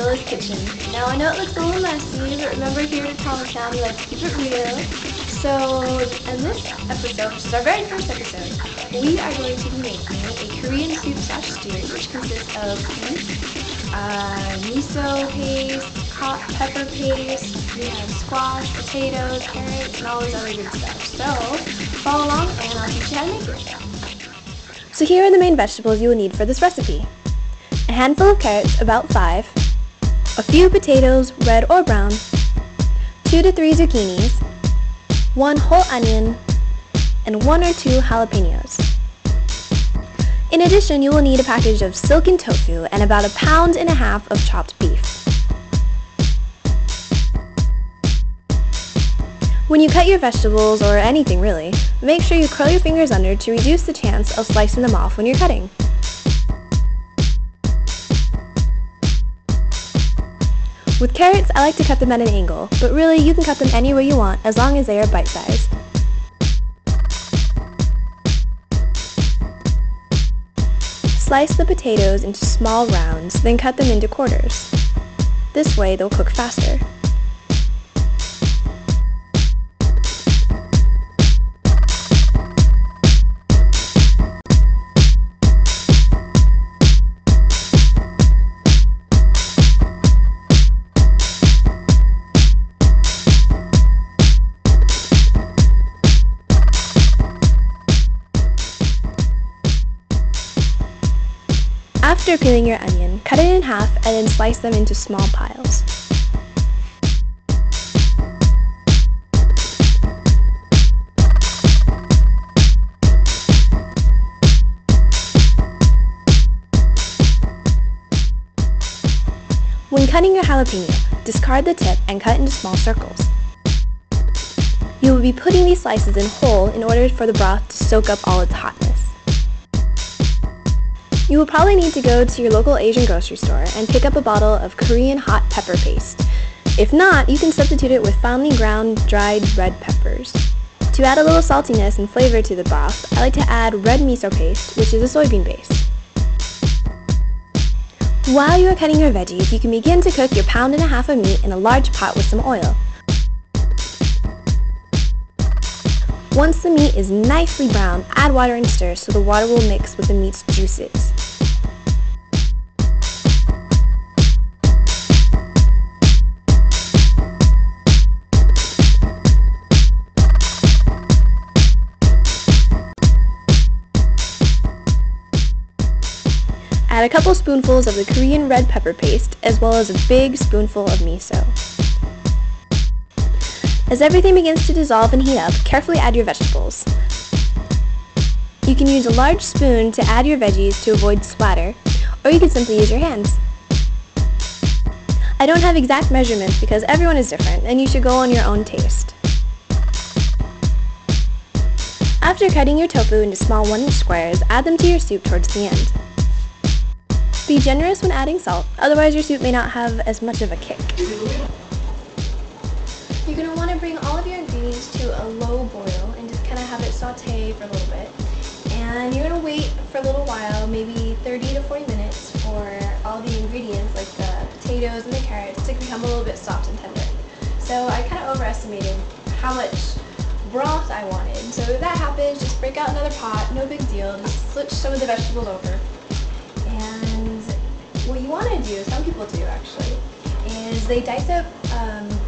Bella's kitchen. Now I know it looks a little messy, but remember here at Thomas Town we like to keep it real. So in this episode, which is our very first episode, we are going to be making a Korean soup/stew, which consists of beef, miso paste, hot pepper paste, we have squash, potatoes, carrots, and all this other good stuff. So follow along and I'll teach you how to make it. So here are the main vegetables you will need for this recipe. A handful of carrots, about 5, a few potatoes, red or brown, 2 to 3 zucchinis, 1 whole onion, and 1 or 2 jalapenos. In addition, you will need a package of silken tofu and about 1.5 pounds of chopped beef. When you cut your vegetables, or anything really, make sure you curl your fingers under to reduce the chance of slicing them off when you're cutting. With carrots, I like to cut them at an angle, but really you can cut them any way you want as long as they are bite-sized. Slice the potatoes into small rounds, then cut them into quarters. This way they'll cook faster. After peeling your onion, cut it in half and then slice them into small piles. When cutting your jalapeno, discard the tip and cut into small circles. You will be putting these slices in whole in order for the broth to soak up all its hotness. You will probably need to go to your local Asian grocery store and pick up a bottle of Korean hot pepper paste. If not, you can substitute it with finely ground dried red peppers. To add a little saltiness and flavor to the broth, I like to add red miso paste, which is a soybean base. While you are cutting your veggies, you can begin to cook your 1.5 pounds of meat in a large pot with some oil. Once the meat is nicely brown, add water and stir so the water will mix with the meat's juices. Add a couple spoonfuls of the Korean red pepper paste, as well as a big spoonful of miso. As everything begins to dissolve and heat up, carefully add your vegetables. You can use a large spoon to add your veggies to avoid splatter, or you can simply use your hands. I don't have exact measurements because everyone is different, and you should go on your own taste. After cutting your tofu into small 1-inch squares, add them to your soup towards the end. Be generous when adding salt, otherwise your soup may not have as much of a kick. You're going to want to bring all of your ingredients to a low boil and just kind of have it saute for a little bit. And you're going to wait for a little while, maybe 30 to 40 minutes, for all the ingredients like the potatoes and the carrots to become a little bit soft and tender. So I kind of overestimated how much broth I wanted. So if that happens, just break out another pot, no big deal, just switch some of the vegetables over. And what you want to do, some people do actually, is they dice up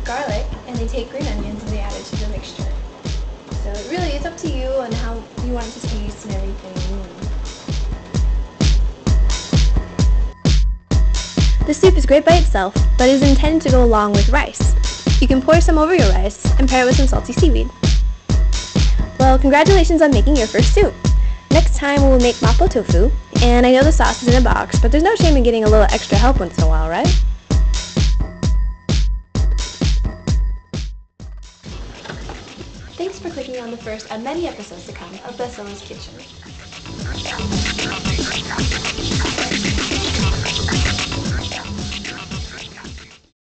garlic and they take green onions and they add it to the mixture. So really it's up to you and how you want it to taste and everything. The soup is great by itself, but is intended to go along with rice. You can pour some over your rice and pair it with some salty seaweed. Well, congratulations on making your first soup! Next time we will make mapo tofu, and I know the sauce is in a box, but there's no shame in getting a little extra help once in a while, right? Thanks for clicking on the first of many episodes to come of Bella's Kitchen.